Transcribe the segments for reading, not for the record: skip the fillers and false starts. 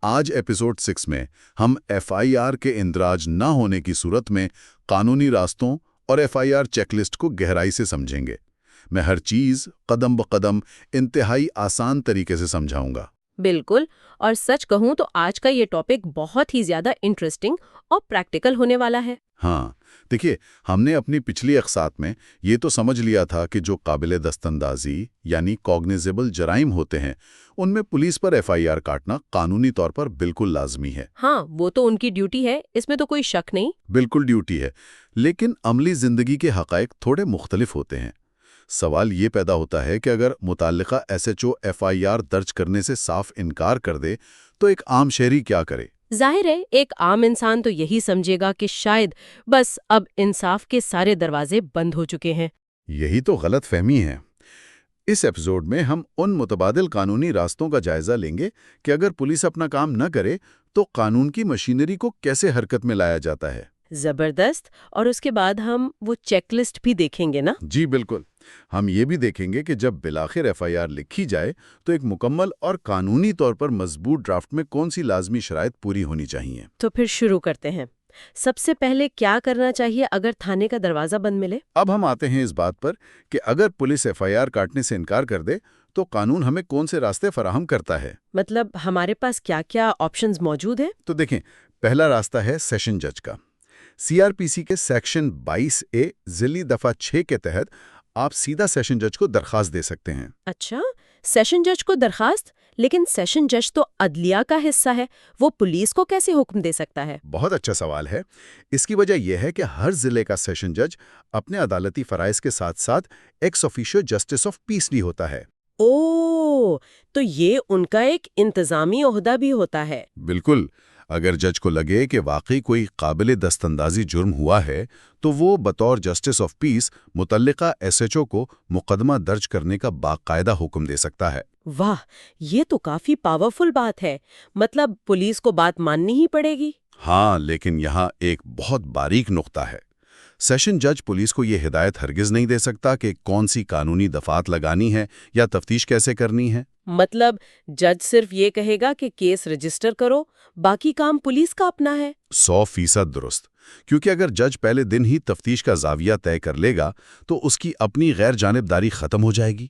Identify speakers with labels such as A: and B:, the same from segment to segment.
A: آج ایپیسوڈ 6 میں ہم ایف آئی آر کے اندراج نہ ہونے کی صورت میں قانونی راستوں اور F I R checklist کو گہرائی سے سمجھیں گے۔ میں ہر چیز قدم بقدم انتہائی آسان طریقے سے سمجھاؤں گا۔
B: بالکل، اور سچ کہوں تو آج کا یہ ٹاپک بہت ہی زیادہ انٹرسٹنگ اور پریکٹیکل ہونے والا ہے۔
A: ہاں، دیکھیے، ہم نے اپنی پچھلی اقساط میں یہ تو سمجھ لیا تھا کہ جو قابل دستاندازی یعنی کوگنیزیبل جرائم ہوتے ہیں ان میں پولیس پر ایف آئی آر کاٹنا قانونی طور پر بالکل لازمی ہے۔
B: ہاں، وہ تو ان کی ڈیوٹی ہے، اس میں تو کوئی شک نہیں۔
A: بالکل ڈیوٹی ہے، لیکن عملی زندگی کے حقائق تھوڑے مختلف ہوتے ہیں۔ سوال یہ پیدا ہوتا ہے کہ اگر متعلقہ S H O F I R درج کرنے سے صاف انکار کر دے تو ایک عام شہری کیا کرے؟
B: ظاہر ہے ایک عام انسان تو یہی سمجھے گا کہ شاید بس اب انصاف کے سارے دروازے بند ہو چکے ہیں۔
A: یہی تو غلط فہمی ہے۔ اس ایپیسوڈ میں ہم ان متبادل قانونی راستوں کا جائزہ لیں گے کہ اگر پولیس اپنا کام نہ کرے تو قانون کی مشینری کو کیسے حرکت میں لایا جاتا ہے۔
B: زبردست، اور اس کے بعد ہم وہ چیک لسٹ بھی دیکھیں گے نا؟
A: جی بالکل، ہم یہ بھی دیکھیں گے کہ جب بالآخر ایف آئی آر لکھی جائے تو ایک مکمل اور قانونی طور پر مضبوط ڈرافٹ میں کون سی لازمی شرائط پوری ہونی چاہیے۔
B: تو پھر شروع کرتے ہیں۔ سب سے پہلے کیا کرنا چاہیے اگر تھانے کا دروازہ بند ملے؟
A: اب ہم آتے ہیں اس بات پر کہ اگر پولیس ایف آئی آر کاٹنے سے انکار کر دے تو قانون ہمیں کون سے راستے فراہم کرتا ہے۔
B: مطلب ہمارے پاس کیا کیا آپشنز موجود ہیں؟
A: تو دیکھیں، پہلا راستہ ہے سیشن جج کا۔ سی آر پی سی کے سیکشن 22A ذیلی دفعہ 6 کے تحت آپ سیدھا سیشن جج کو درخواست دے سکتے ہیں۔
B: اچھا، سیشن جج کو درخواست؟ لیکن سیشن جج تو عدلیہ کا حصہ ہے، وہ پولیس کو کیسے حکم دے سکتا ہے؟
A: بہت اچھا سوال ہے۔ اس کی وجہ یہ ہے کہ ہر ضلع کا سیشن جج اپنے عدالتی فرائض کے ساتھ ساتھ ایکس آفیشیو جسٹس آف پیس بھی ہوتا ہے۔
B: اوہ، تو یہ ان کا ایک انتظامی عہدہ بھی ہوتا ہے۔
A: بالکل، اگر جج کو لگے کہ واقعی کوئی قابل دستاندازی جرم ہوا ہے تو وہ بطور جسٹس آف پیس متعلقہ ایس ایچ او کو مقدمہ درج کرنے کا باقاعدہ حکم دے سکتا ہے۔
B: واہ، یہ تو کافی پاورفل بات ہے۔ مطلب پولیس کو بات ماننی ہی پڑے گی؟
A: ہاں، لیکن یہاں ایک بہت باریک نقطہ ہے۔ سیشن جج پولیس کو یہ ہدایت ہرگز نہیں دے سکتا کہ کون سی قانونی دفعات لگانی ہے یا تفتیش کیسے کرنی ہے۔
B: مطلب جج صرف یہ کہے گا کہ کیس رجسٹر کرو، باقی کام پولیس کا اپنا ہے۔
A: 100% درست، کیونکہ اگر جج پہلے دن ہی تفتیش کا زاویہ طے کر لے گا تو اس کی اپنی غیر جانبداری ختم ہو جائے گی۔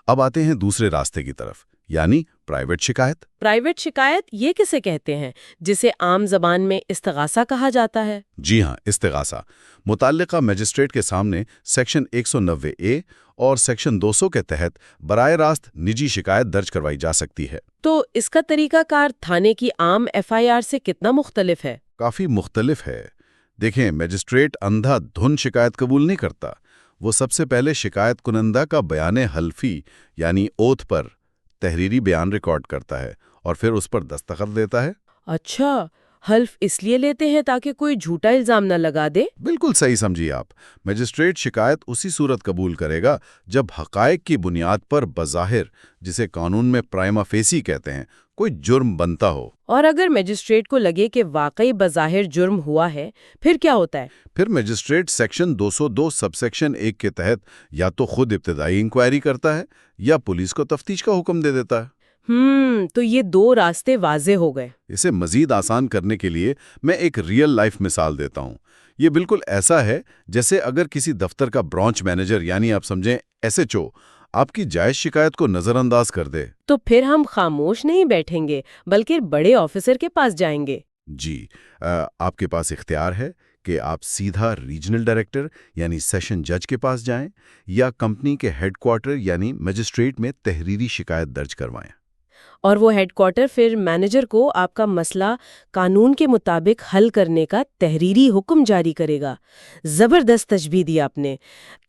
A: اب آتے ہیں دوسرے راستے کی طرف، یعنی پرائیویٹ شکایت۔
B: پرائیویٹ شکایت یہ کسے کہتے ہیں؟ جسے عام زبان میں استغاثہ کہا جاتا ہے۔
A: جی ہاں، استغاثہ متعلقہ مجسٹریٹ کے سامنے سیکشن 190A اور سیکشن 200 کے تحت براہ راست نجی شکایت درج کروائی جا سکتی ہے۔
B: تو اس کا طریقہ کار تھانے کی عام ایف آئی آر سے کتنا مختلف ہے؟
A: کافی مختلف ہے۔ دیکھیں، مجسٹریٹ اندھا دھن شکایت قبول نہیں کرتا۔ وہ سب سے پہلے شکایت کنندہ کا بیان حلفی یعنی اوتھ پر تحریری بیان ریکارڈ کرتا ہے اور پھر اس پر دستخط دیتا ہے۔
B: اچھا، حلف اس لیے لیتے ہیں تاکہ کوئی جھوٹا الزام نہ لگا دے؟
A: بالکل صحیح سمجھیے آپ۔ مجسٹریٹ شکایت اسی صورت قبول کرے گا جب حقائق کی بنیاد پر بظاہر، جسے قانون میں پرائما فیسی کہتے ہیں، کوئی جرم بنتا ہو۔ اور
B: اگر مجسٹریٹ کو لگے کہ واقعی بظاہر جرم ہوا ہے، پھر کیا ہوتا ہے؟
A: پھر مجسٹریٹ سیکشن 202 سب سیکشن 1 کے تحت یا تو خود ابتدائی انکوائری کرتا ہے یا پولیس کو تفتیش کا حکم دے دیتا ہے۔
B: تو یہ دو راستے واضح ہو گئے۔
A: اسے مزید آسان کرنے کے لیے میں ایک ریئل لائف مثال دیتا ہوں۔ یہ بالکل ایسا ہے جیسے اگر کسی دفتر کا برانچ مینیجر یعنی آپ سمجھیں ایس ایچ او آپ کی جائز شکایت کو نظر انداز کر دے
B: تو پھر ہم خاموش نہیں بیٹھیں گے بلکہ بڑے آفیسر کے پاس جائیں گے۔
A: جی، آپ کے پاس اختیار ہے کہ آپ سیدھا ریجنل ڈائریکٹر یعنی سیشن جج کے پاس جائیں یا کمپنی کے ہیڈ کوارٹر یعنی مجسٹریٹ میں تحریری شکایت درج کروائیں۔
B: اور وہ ہیڈ کوارٹر پھر مینیجر کو آپ کا مسئلہ قانون کے مطابق حل کرنے کا تحریری حکم جاری کرے گا۔ زبردست تشبیہ دی آپ نے۔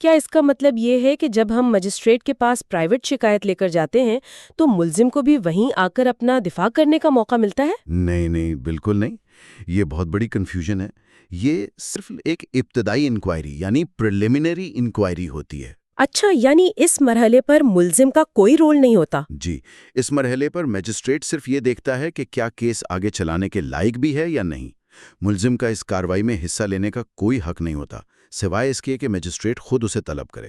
B: کیا اس کا مطلب یہ ہے کہ جب ہم مجسٹریٹ کے پاس پرائیویٹ شکایت لے کر جاتے ہیں تو ملزم کو بھی وہیں آ کر اپنا دفاع کرنے کا موقع ملتا ہے؟
A: نہیں، بالکل نہیں۔ یہ بہت بڑی کنفیوژن ہے۔ یہ صرف ایک ابتدائی انکوائری یعنی پریلیمنری انکوائری ہوتی ہے۔
B: اچھا، یعنی اس مرحلے پر ملزم کا کوئی رول نہیں ہوتا؟
A: جی، اس مرحلے پر مجسٹریٹ صرف یہ دیکھتا ہے کہ کیا کیس آگے چلانے کے لائق بھی ہے یا نہیں۔ ملزم کا اس کارروائی میں حصہ لینے کا کوئی حق نہیں ہوتا، سوائے اس کے کہ مجسٹریٹ خود اسے طلب کرے۔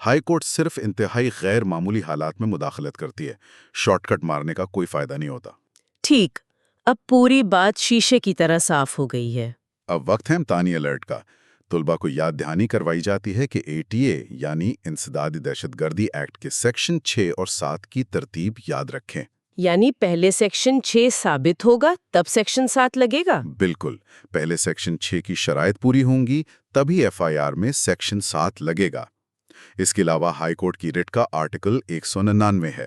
A: ہائی کورٹ صرف انتہائی غیر معمولی حالات میں مداخلت کرتی ہے، شارٹ کٹ مارنے کا کوئی فائدہ نہیں ہوتا۔
B: ٹھیک، اب پوری بات شیشے کی طرح صاف ہو گئی ہے۔
A: اب وقت ہے امتحانی الرٹ کا۔ طلبہ کو یاد دہانی کروائی جاتی ہے کہ ATA یعنی انسداد دہشت گردی ایکٹ کے سیکشن 6 اور 7 کی ترتیب یاد رکھیں۔
B: یعنی پہلے سیکشن 6 ثابت ہوگا تب سیکشن 7 لگے گا؟
A: بالکل، پہلے سیکشن 6 کی شرائط پوری ہوں گی تبھی FIR میں سیکشن 7 لگے گا۔ اس کے علاوہ ہائی کورٹ کی رٹ کا آرٹیکل 199 ہے۔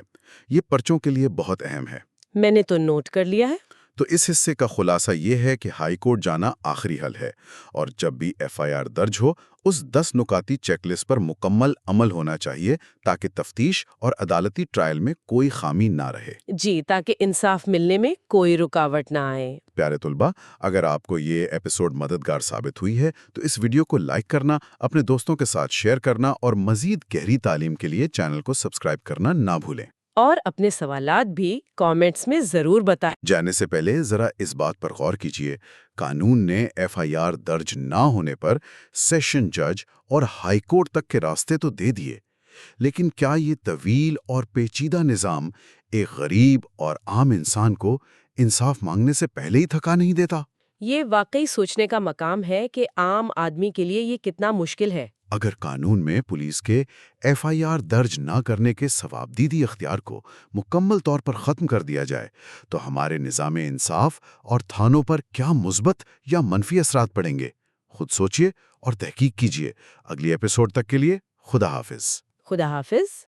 A: یہ پرچوں کے لیے بہت اہم ہے۔
B: میں نے تو نوٹ کر لیا ہے۔
A: تو اس حصے کا خلاصہ یہ ہے کہ ہائی کورٹ جانا آخری حل ہے، اور جب بھی FIR درج ہو اس 10 نکاتی چیک لسٹ پر مکمل عمل ہونا چاہیے تاکہ تفتیش اور عدالتی ٹرائل میں کوئی خامی نہ رہے۔
B: جی، تاکہ انصاف ملنے میں کوئی رکاوٹ نہ آئے۔
A: پیارے طلبہ، اگر آپ کو یہ ایپیسوڈ مددگار ثابت ہوئی ہے تو اس ویڈیو کو لائک کرنا، اپنے دوستوں کے ساتھ شیئر کرنا اور مزید گہری تعلیم کے لیے چینل کو سبسکرائب کرنا نہ بھولیں۔
B: اور اپنے سوالات بھی کامنٹس میں ضرور بتائیں۔
A: جانے سے پہلے ذرا اس بات پر غور کیجیے، قانون نے FIR درج نہ ہونے پر سیشن جج اور ہائی کورٹ تک کے راستے تو دے دیے، لیکن کیا یہ طویل اور پیچیدہ نظام ایک غریب اور عام انسان کو انصاف مانگنے سے پہلے ہی تھکا نہیں دیتا؟
B: یہ واقعی سوچنے کا مقام ہے کہ عام آدمی کے لیے یہ کتنا مشکل ہے۔
A: اگر قانون میں پولیس کے FIR درج نہ کرنے کے ثوابدیدی اختیار کو مکمل طور پر ختم کر دیا جائے تو ہمارے نظام انصاف اور تھانوں پر کیا مثبت یا منفی اثرات پڑیں گے؟ خود سوچئے اور تحقیق کیجئے۔ اگلی ایپیسوڈ تک کے لیے خدا حافظ۔
B: خدا حافظ۔